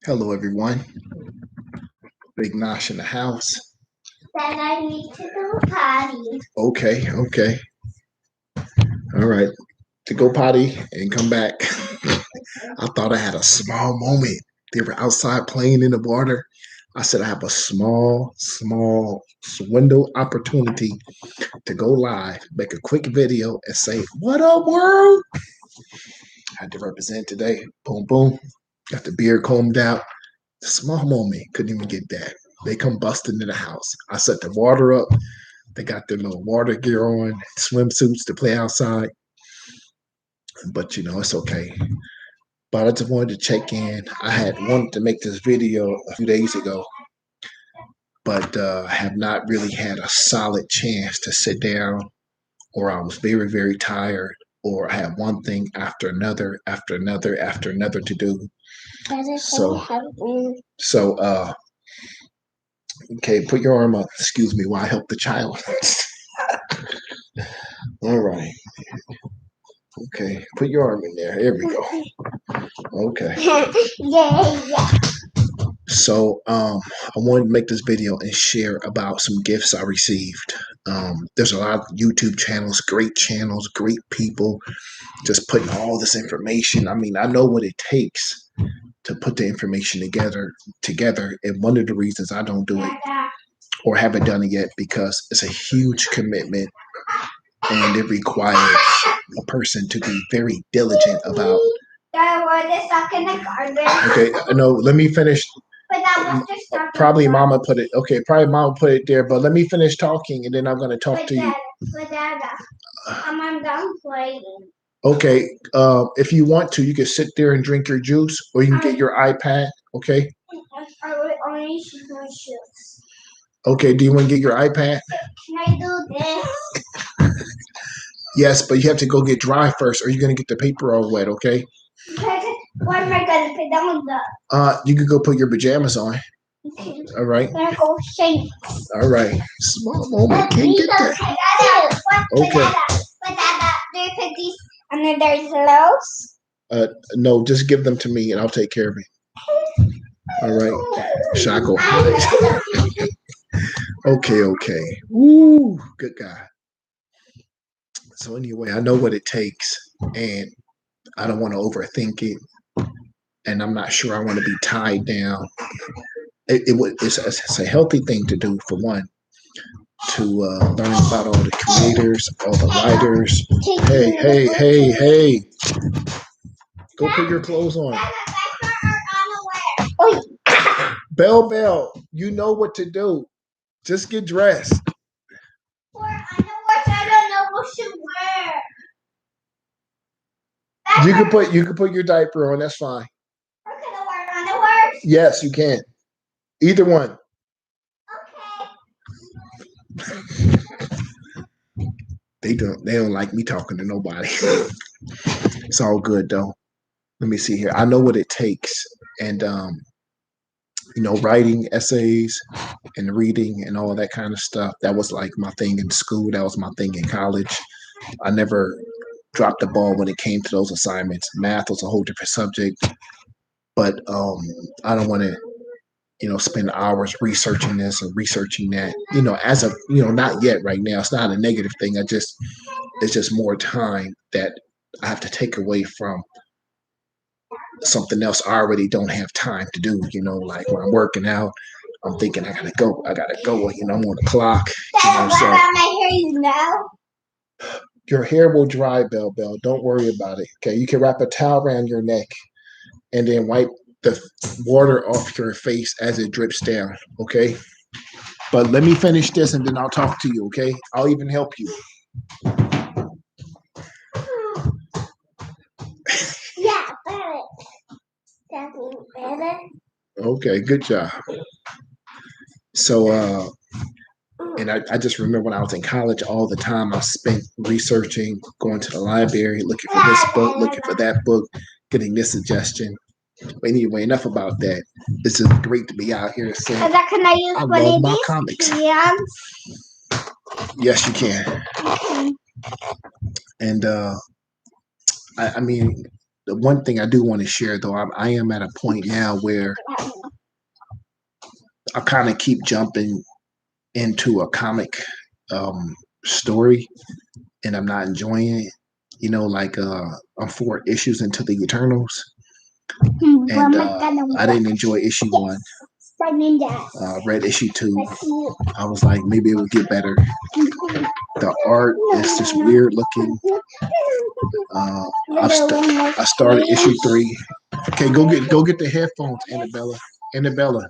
Hello, everyone. Big Nosh in the house. Then I need to go potty. Okay. All right. To go potty and come back. I thought I had a small moment. They were outside playing in the water. I said I have a small swindle opportunity to go live, make a quick video, and say, "What up, world?" I had to represent today. Boom, boom. Got the beard combed out. Small moment. Couldn't even get that. They come busting into the house. I set the water up. They got their little water gear on, swimsuits to play outside. But it's okay. But I just wanted to check in. I had wanted to make this video a few days ago, but have not really had a solid chance to sit down, or I was very, very tired, or I had one thing after another, to do. So, okay, put your arm up. Excuse me while I help the child. All right. Okay, put your arm in there. Here we go. Okay. Yeah. So I wanted to make this video and share about some gifts I received. There's a lot of YouTube channels, great people, just putting all this information. I mean, I know what it takes to put the information together. And one of the reasons I don't do it or haven't done it yet because it's a huge commitment and it requires a person to be very diligent about. Okay, no, let me finish. Probably mama put it. Okay, probably mama put it there. But let me finish talking, and then I'm gonna talk to you. I'm done playing. Okay, if you want to, you can sit there and drink your juice, or you can get your iPad. Okay. I will only use my shoes. Okay. Do you want to get your iPad? Can I do this? Yes, but you have to go get dry first, or you're gonna get the paper all wet. Okay. What am I gonna put down though? You could go put your pajamas on. Okay. All right. Gonna go shake. All right. Small moment. Can't get that. Okay. Do you put these under their clothes? No, just give them to me and I'll take care of it. All right. Should I go? Okay. Woo, good guy. So anyway, I know what it takes and I don't want to overthink it. And I'm not sure I want to be tied down. It's a healthy thing to do for one, to learn about all the creators, all the writers. Hey. Go put your clothes on. Bell, you know what to do. Just get dressed. I don't know what to wear. You can put your diaper on. That's fine. Or can I wear underwear? Yes, you can. Either one. Okay. They don't like me talking to nobody. It's all good though. Let me see here. I know what it takes, and writing essays and reading and all that kind of stuff. That was like my thing in school. That was my thing in college. I never dropped the ball when it came to those assignments. Math was a whole different subject, but I don't want to spend hours researching this or researching that. As of not yet right now. It's not a negative thing. It's just more time that I have to take away from something else I already don't have time to do. Like when I'm working out, I'm thinking I gotta go. I'm on the clock. Dad, what about my hair now? Your hair will dry, Bell. Don't worry about it. Okay, you can wrap a towel around your neck and then wipe the water off your face as it drips down. Okay. But let me finish this and then I'll talk to you. Okay. I'll even help you. Yeah, better. Okay, good job. So, and I just remember when I was in college, all the time I spent researching, going to the library, looking for this book, looking for that book, getting this suggestion. But anyway, enough about that. It's just great to be out here. So can I use I one love of my these comics. cans? Yes, you can. And I mean, the one thing I do want to share, though, I am at a point now where I kind of keep jumping into a comic story, and I'm not enjoying it. You know, like I'm 4 issues into the Eternals, and I didn't enjoy issue 1. Read issue 2. I was like, maybe it will get better. The art is just weird looking. I started issue 3. Okay, go get the headphones, Annabella. Annabella,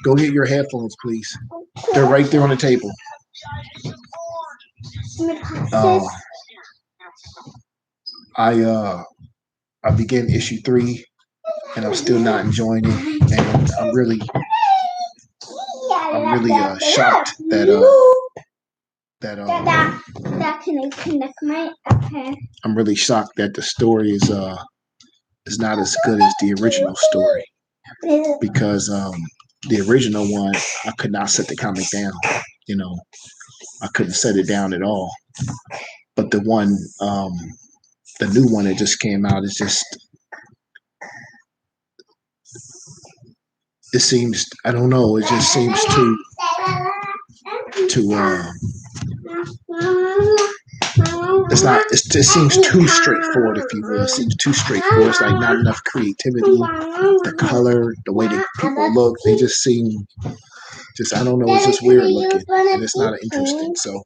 go get your headphones, please. They're right there on the table. I began issue 3, and I'm still not enjoying it, and I'm really shocked that I'm really shocked that the story is not as good as the original story, because the original one, I could not set the comic down. You know, I couldn't set it down at all. But the one, the new one that just came out is just, it seems, I don't know, it just seems too it seems too straightforward, if you will. It seems too straightforward. It's like not enough creativity. The color, the way that people look, they just seem I don't know, it's just weird looking, and it's not interesting. So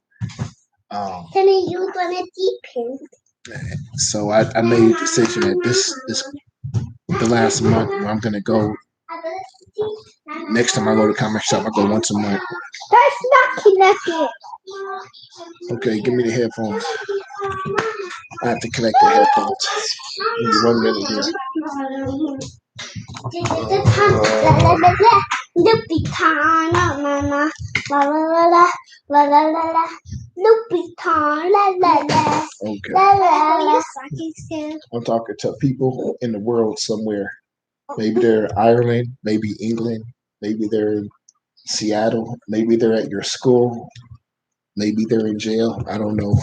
so I made a decision that this is the last month where I'm gonna go. Next time I go to comic shop, I go once a month. Okay, give me the headphones. I have to connect the headphones. Give me 1 minute here. Okay. I'm talking to people in the world somewhere. Maybe they're Ireland, maybe England, maybe they're in Seattle, maybe they're at your school, maybe they're in jail. I don't know.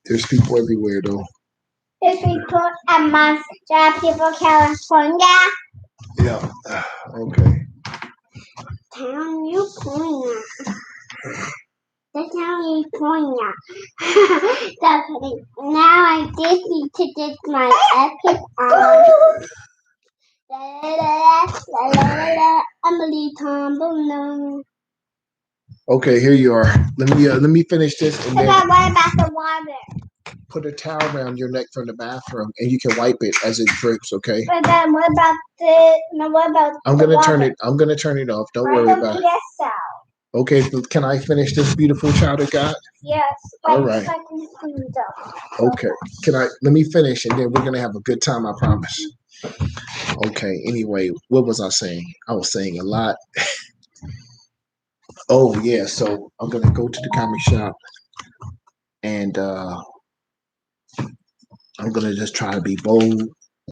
There's people everywhere, though. There's people at Monster, people California. Yeah. Okay. California. California. Now I just need to get my epic on. Emily Tombono. Okay, here you are. Let me finish this, and then what about the water? Put a towel around your neck from the bathroom, and you can wipe it as it drips. Okay. But then what about I'm gonna turn it. I'm gonna turn it off. Don't worry about it. Okay, can I finish this, beautiful child of God? Yes. All right. Okay. Let me finish, and then we're gonna have a good time. I promise. Okay. Anyway, what was I saying? I was saying a lot. Oh yeah. So I'm gonna go to the comic shop, and I'm gonna just try to be bold.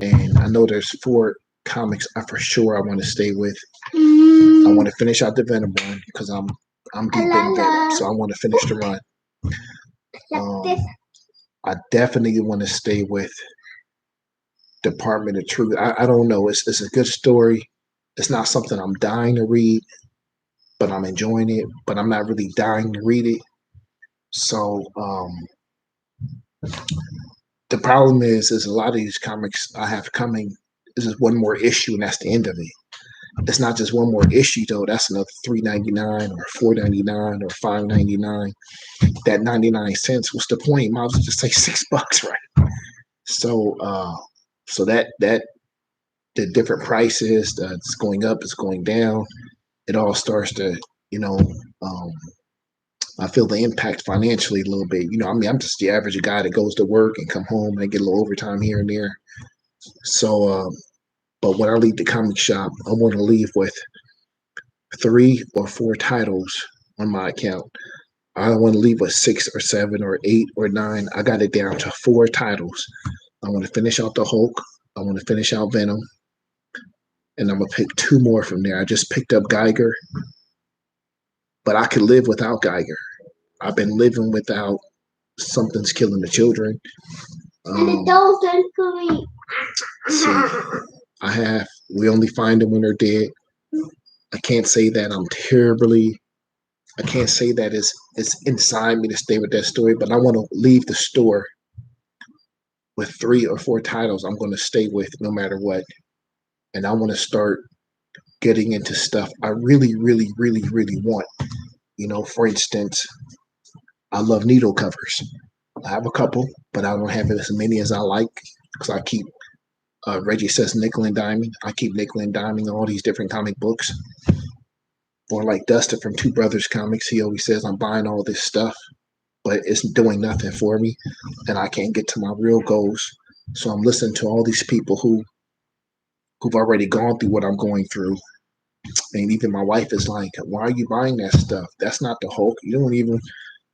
And I know there's 4 comics for sure I want to stay with. I want to finish out the Venom one because I'm deep in Venom, so I want to finish the run. I definitely want to stay with Department of Truth. I don't know. It's a good story. It's not something I'm dying to read, but I'm enjoying it. But I'm not really dying to read it. So the problem is a lot of these comics I have coming is just one more issue, and that's the end of it. It's not just one more issue though. That's another $3.99 or $4.99 or $5.99. That 99 cents. What's the point? Might as well just say $6, right? So so that the different prices, it's going up, it's going down. It all starts to, I feel the impact financially a little bit. I mean, I'm just the average guy that goes to work and come home and I get a little overtime here and there. So, but when I leave the comic shop, I want to leave with 3 or 4 titles on my account. I don't want to leave with 6 or 7 or 8 or 9. I got it down to 4 titles. I want to finish out the Hulk. I want to finish out Venom. And I'm going to pick 2 more from there. I just picked up Geiger. But I could live without Geiger. I've been living without Something's Killing the Children. And the dolphin coming. See, we only find them when they're dead. I can't say that I can't say that it's inside me to stay with that story, but I want to leave the store with 3 or 4 titles I'm going to stay with no matter what. And I want to start getting into stuff I really, really, really, really want. For instance, I love needle covers. I have a couple, but I don't have as many as I like because I keep Reggie says nickel and diming. I keep nickel and diming all these different comic books. Or like Dustin from Two Brothers Comics, he always says I'm buying all this stuff, but it's doing nothing for me, and I can't get to my real goals. So I'm listening to all these people who've already gone through what I'm going through, and even my wife is like, "Why are you buying that stuff? That's not the Hulk. You don't even.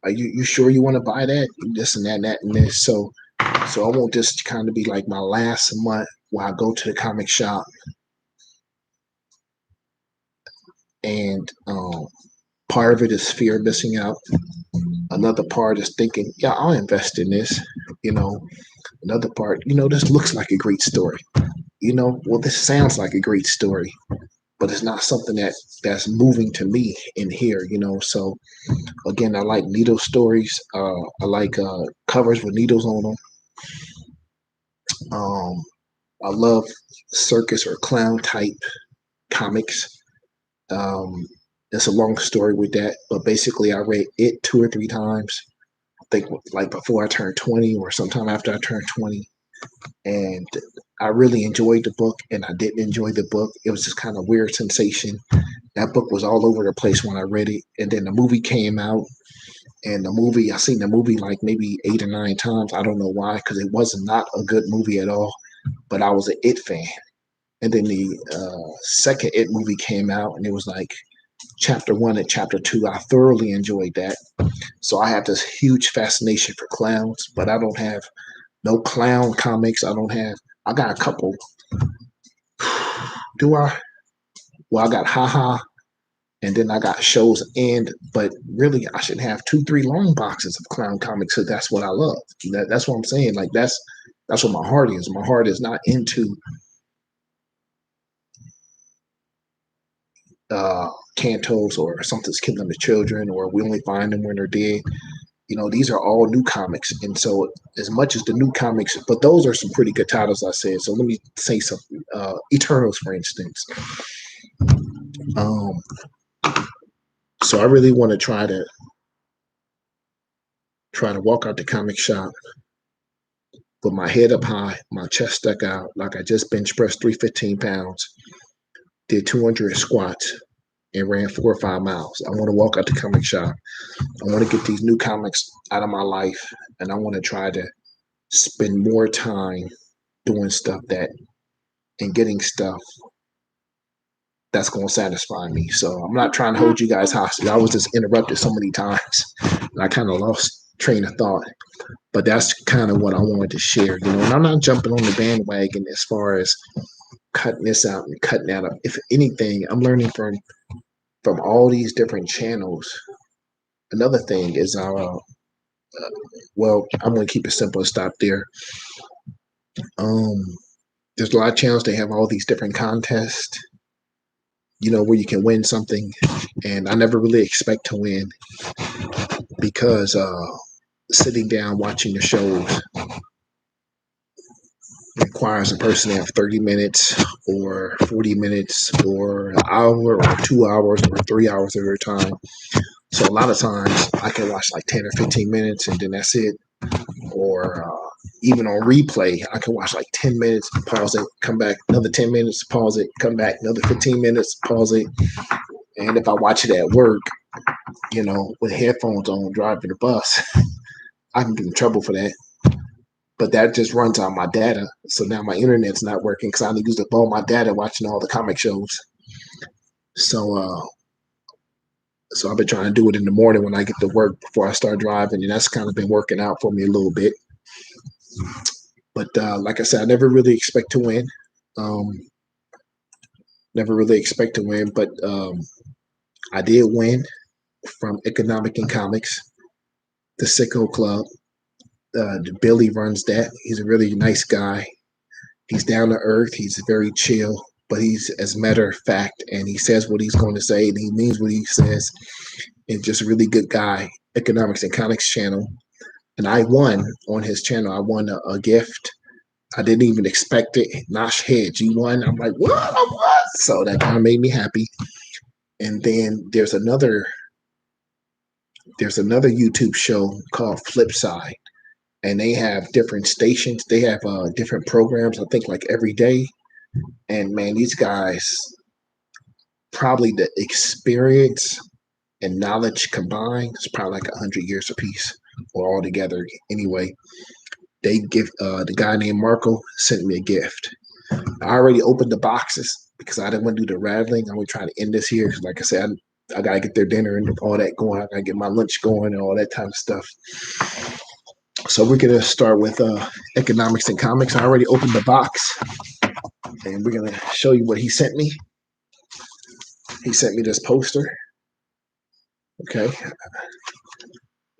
Are you sure you want to buy that? This and that and this." So I want this to kind of be like my last month where I go to the comic shop and part of it is fear of missing out. Another part is thinking, yeah, I'll invest in this. You know, another part, this looks like a great story. Well, this sounds like a great story, but it's not something that's moving to me in here. So again, I like needle stories. I like covers with needles on them. Um, I love circus or clown type comics. Um, it's a long story with that, but basically, I read it 2 or 3 times. I think like before I turned 20, or sometime after I turned 20, and I really enjoyed the book, and I didn't enjoy the book. It was just kind of weird sensation. That book was all over the place when I read it, and then the movie came out, and I seen the movie like maybe 8 or 9 times. I don't know why, because it was not a good movie at all. But I was an It fan, and then the second It movie came out, and it was like chapter 1 and chapter 2. I thoroughly enjoyed that. So I have this huge fascination for clowns, but I don't have no clown comics. I got a couple. Do I? Well, I got Haha, and then I got Shows End, but really I should have 2, 3 long boxes of clown comics because that's what I love. That's what I'm saying. Like that's what my heart is. My heart is not into cantos or something's killing the children or we only find them when they're dead. These are all new comics. And so as much as the new comics, but those are some pretty good titles, I said. So let me say something. Eternals, for instance. Um, so I really want to try to walk out the comic shop with my head up high, my chest stuck out, like I just bench pressed 315 pounds, did 200 squats, and ran 4 or 5 miles. I want to walk out the comic shop. I want to get these new comics out of my life, and I want to try to spend more time doing stuff and getting stuff that's going to satisfy me. So I'm not trying to hold you guys hostage. I was just interrupted so many times, and I kind of lost train of thought. But that's kind of what I wanted to share, And I'm not jumping on the bandwagon as far as cutting this out and cutting that up. If anything, I'm learning from all these different channels. Another thing is, well, I'm going to keep it simple and stop there. Um, there's a lot of channels. They have all these different contests, where you can win something, and I never really expect to win because sitting down watching the shows requires a person to have 30 minutes or 40 minutes or an hour or 2 hours or 3 hours of their time. So a lot of times I can watch like 10 or 15 minutes and then that's it. Or even on replay, I can watch like 10 minutes, pause it, come back, another 10 minutes, pause it, come back, another 15 minutes, pause it. And if I watch it at work, with headphones on, driving the bus, I can get in trouble for that. But that just runs on my data. So now my internet's not working because I used up all my data watching all the comic shows. So I've been trying to do it in the morning when I get to work before I start driving, and that's kind of been working out for me a little bit. But like I said, I never really expect to win. Um, never really expect to win, but I did win from Economic and Comics, the Sicko Club. Billy runs that. He's a really nice guy. He's down to earth. He's very chill, but he's as matter of fact, and he says what he's going to say, and he means what he says. And just a really good guy. Economics and Comics channel, and I won on his channel. I won a gift. I didn't even expect it. Nosh Head, you won. I'm like, what? I won. So that kind of made me happy. And then there's another YouTube show called Flipside, and they have different stations. They have different programs. I think like every day. And man, these guys probably the experience and knowledge combined is probably like 100 years apiece or all together. Anyway, they give the guy named Marco sent me a gift. I already opened the boxes because I didn't want to do the rattling. I'm gonna try to end this here because, like I said, I gotta get their dinner and all that going. I gotta get my lunch going and all that type of stuff. So we're gonna start with economics and comics. I already opened the box, and we're gonna show you what he sent me. He sent me this poster. Okay,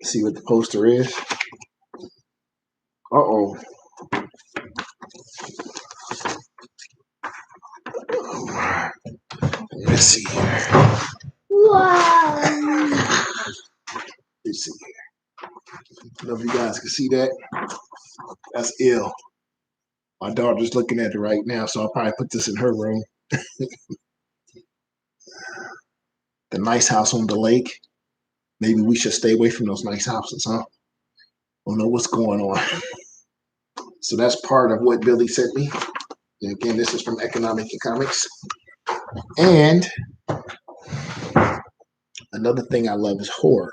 see what the poster is. Uh-oh. Let's see here. Wow. Let's see here. I don't know if you guys can see that. That's ill. My daughter's looking at it right now, so I'll probably put this in her room. The nice house on the lake. Maybe we should stay away from those nice houses, huh? Don't know what's going on. So that's part of what Billy sent me. And again, this is from Economic and Comics. And another thing I love is horror.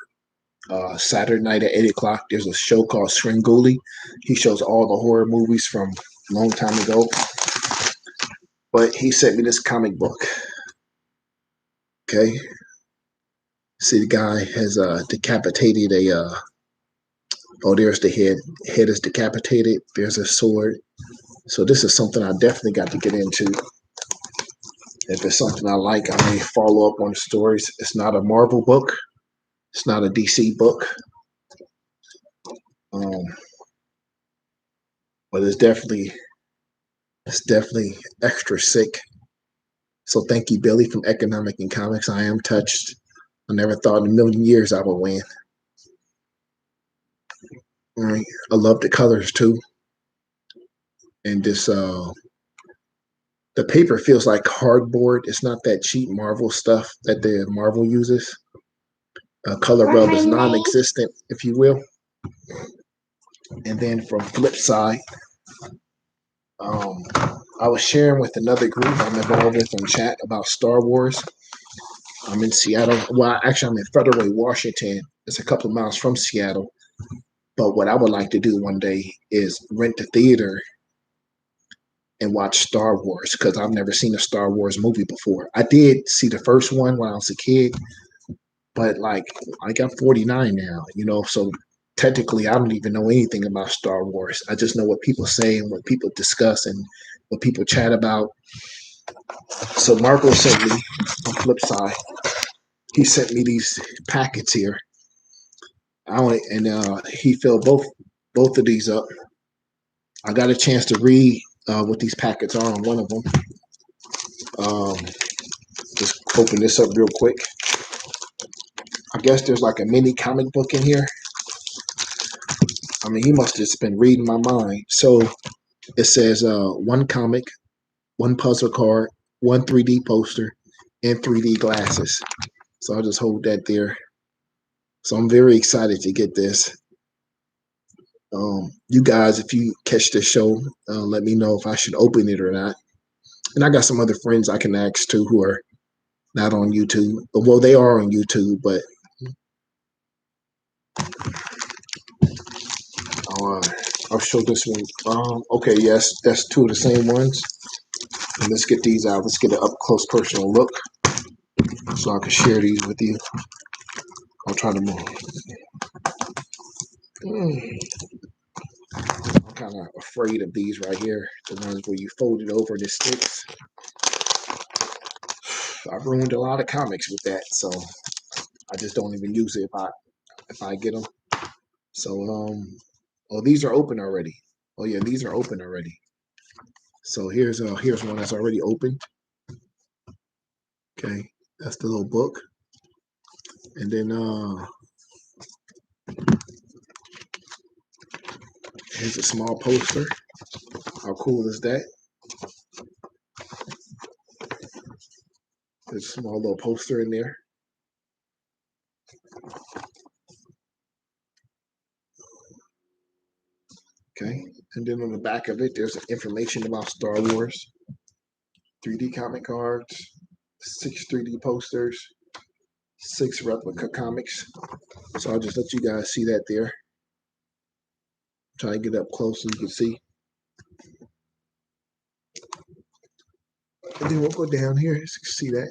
Saturday night at 8 o'clock, there's a show called Sringuli. He shows all the horror movies from a long time ago. But he sent me this comic book. Okay. See, the guy has decapitated oh, there's the head. Head is decapitated. There's a sword. So this is something I definitely got to get into. If it's something I like, I may follow up on the stories. It's not a Marvel book. It's not a DC book. Um, but it's definitely extra sick. So thank you, Billy from Economic and Comics. I am touched. I never thought in a million years I would win. All right. I love the colors too. And this the paper feels like cardboard. It's not that cheap Marvel stuff that the Marvel uses. Color rub is non-existent, if you will. And then from flip side, I was sharing with another group I'm involved with on chat about Star Wars. I'm in Seattle. Well, actually, I'm in Federal, Washington. It's a couple of miles from Seattle. But what I would like to do one day is rent a theater and watch Star Wars because I've never seen a Star Wars movie before. I did see the first one when I was a kid, but like I'm 49 now, so technically I don't even know anything about Star Wars. I just know what people say and what people discuss and what people chat about. So Marco sent me on flip side. He sent me these packets here. He filled both of these up. I got a chance to read what these packets are on one of them. Um, just open this up real quick. I guess there's like a mini comic book in here. I mean, he must have just been reading my mind. So it says one comic, one puzzle card, one 3D poster, and 3D glasses. So I'll just hold that there. So I'm very excited to get this. You guys, if you catch this show, let me know if I should open it or not. And I got some other friends I can ask too who are not on YouTube. Well, they are on YouTube, but I'll show this one. Okay, yes, that's two of the same ones. And let's get these out. Let's get an up close personal look so I can share these with you. I'll try to move. I'm kind of afraid of these right here, the ones where you fold it over and it sticks. I've ruined a lot of comics with that, so I just don't even use it if I get them. So Oh, these are open already. Oh yeah, these are open already. So here's one that's already opened. Okay, that's the little book, and then here's a small poster. How cool is that? There's a small little poster in there. Okay, and then on the back of it, there's information about Star Wars, 3D comic cards, 6 3D posters, 6 replica comics. So I'll just let you guys see that there. Try to get up close so you can see. And then we'll go down here so you can see that.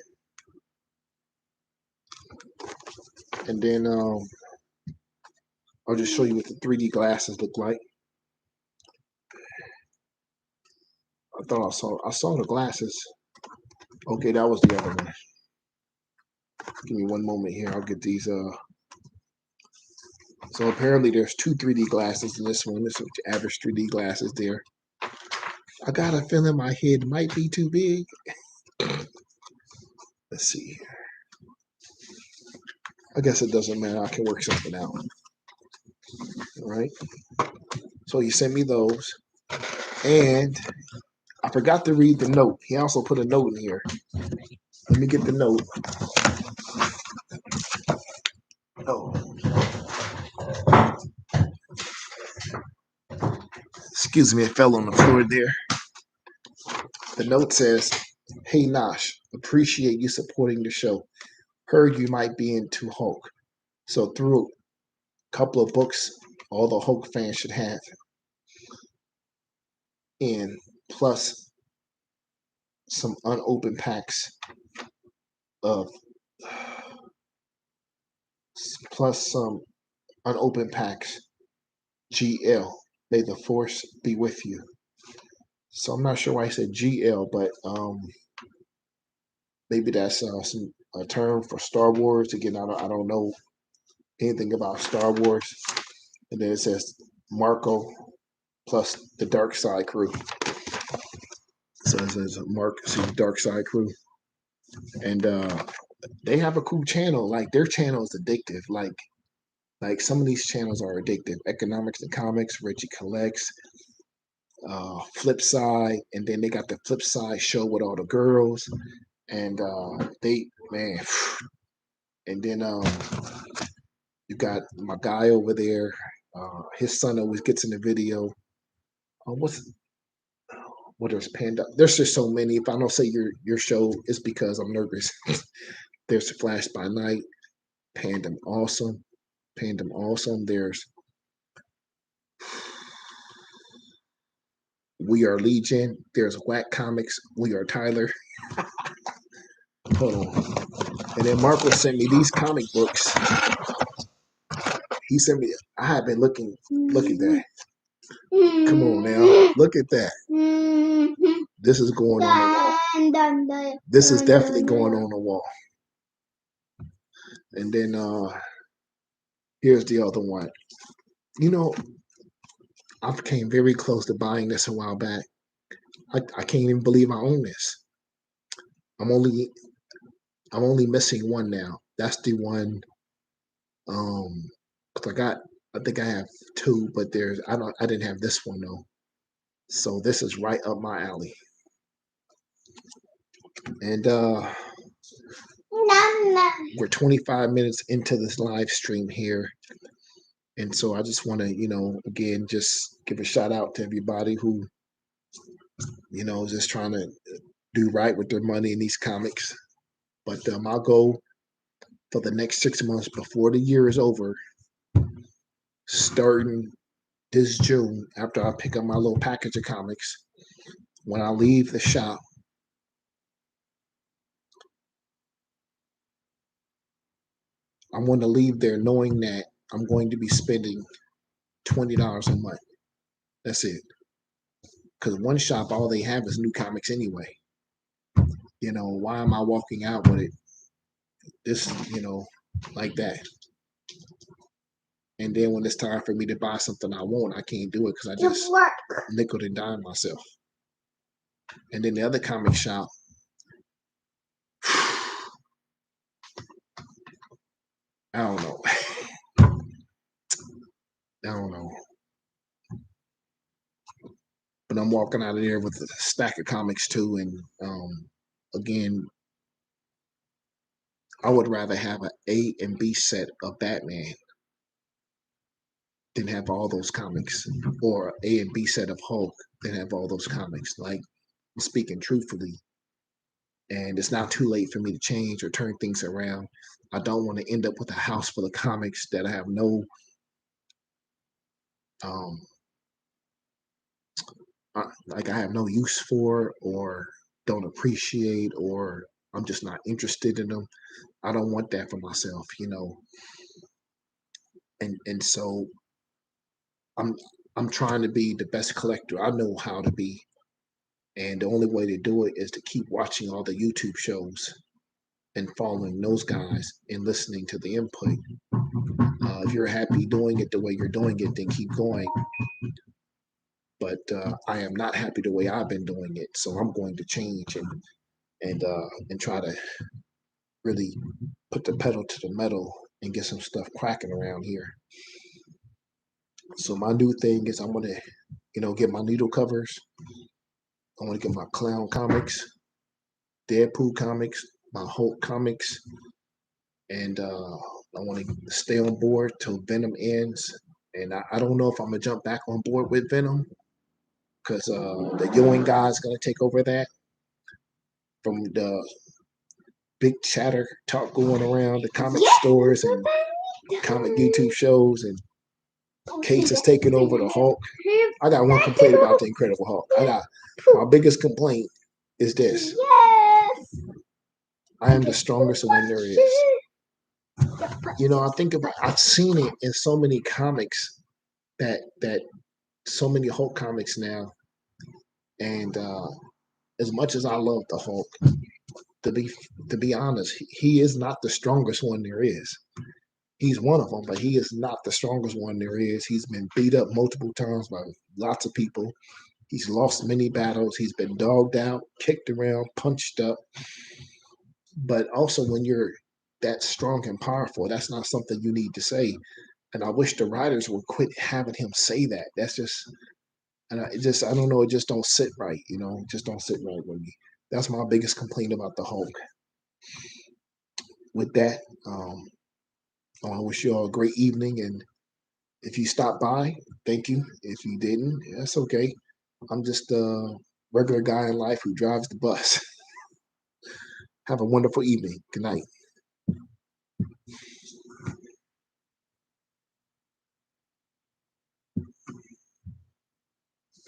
And then I'll just show you what the 3D glasses look like. I saw the glasses. Okay, that was the other one. Give me one moment here. I'll get these. So apparently there's 2 3D glasses in this one. This is the average 3D glasses there. I got a feeling my head might be too big. Let's see. I guess it doesn't matter. I can work something out. All right. So he sent me those. And I forgot to read the note. He also put a note in here. Let me get the note. Oh. Excuse me, it fell on the floor there. The note says, "Hey Nosh, appreciate you supporting the show. Heard you might be into Hulk. So through a couple of books all the Hulk fans should have. And plus some unopened packs of plus some unopened packs. GL. May the force be with you." So I'm not sure why I said GL, but maybe that's a term for Star Wars. Again, I don't know anything about Star Wars. And then it says Marco plus the Dark Side crew. So it says Mark, see the Dark Side crew, and they have a cool channel. Like their channel is addictive. Like some of these channels are addictive. Economics and Comics, Reggie Collects, Flip Side, and then they got the Flip Side show with all the girls, and they man, and then you got my guy over there. His son always gets in the video. What's what is Panda? There's just so many. If I don't say your show, it's because I'm nervous. There's Flash by Night, Pandem Awesome, Pandem Awesome. There's We Are Legion. There's Whack Comics. We Are Tyler. Hold on. And then Marco sent me these comic books. He sent me. I have been looking. Look at that. Come on now. Look at that. This is going on the wall. This is definitely going on the wall. And then here's the other one. You know, I came very close to buying this a while back. I can't even believe I own this. I'm only missing one now. That's the one. 'Cause I think I have 2, but I didn't have this one though. So this is right up my alley. And we're 25 minutes into this live stream here. And so I just want to, again, just give a shout out to everybody who, is just trying to do right with their money in these comics. But my goal for the next 6 months before the year is over, starting this June, after I pick up my little package of comics, when I leave the shop, I want to leave there knowing that I'm going to be spending $20 a month. That's it. Because one shop, all they have is new comics anyway. Why am I walking out with it? This, like that. And then when it's time for me to buy something I want, I can't do it because I just nickel and dime myself. And then the other comic shop, I don't know. I don't know. But I'm walking out of there with a stack of comics too. And again, I would rather have an A and B set of Batman than have all those comics, or A and B set of Hulk than have all those comics. Like, I'm speaking truthfully, and it's not too late for me to change or turn things around. I don't want to end up with a house full of comics that I have no um like I have no use for, or don't appreciate, or I'm just not interested in them. I don't want that for myself, you know. And so I'm I'm trying to be the best collector I know how to be. And the only way to do it is to keep watching all the YouTube shows and following those guys and listening to the input. If you're happy doing it the way you're doing it, then keep going. But I am not happy the way I've been doing it, so I'm going to change and try to really put the pedal to the metal and get some stuff cracking around here. So my new thing is I'm gonna, get my needle covers. I want to get my clown comics, Deadpool comics, my Hulk comics, and I want to stay on board till Venom ends. And I don't know if I'm gonna jump back on board with Venom because the Ewing guy's gonna take over that from the big chatter talk going around the comic stores and comic YouTube shows, and Case is taking over the Hulk. I got one complaint about the Incredible Hulk. My biggest complaint is this: I am the strongest one there is. I've seen it in so many comics that so many Hulk comics now, and as much as I love the Hulk, to be to be honest, he is not the strongest one there is. He's one of them, but he is not the strongest one there is. He's been beat up multiple times by lots of people. He's lost many battles. He's been dogged out, kicked around, punched up. But also, when you're that strong and powerful, that's not something you need to say. And I wish the writers would quit having him say that. That's just, and I don't know, it just don't sit right. It just don't sit right with me. That's my biggest complaint about the Hulk. With that, I wish you all a great evening. And if you stopped by, thank you. If you didn't, that's okay. I'm just a regular guy in life who drives the bus. Have a wonderful evening. Good night.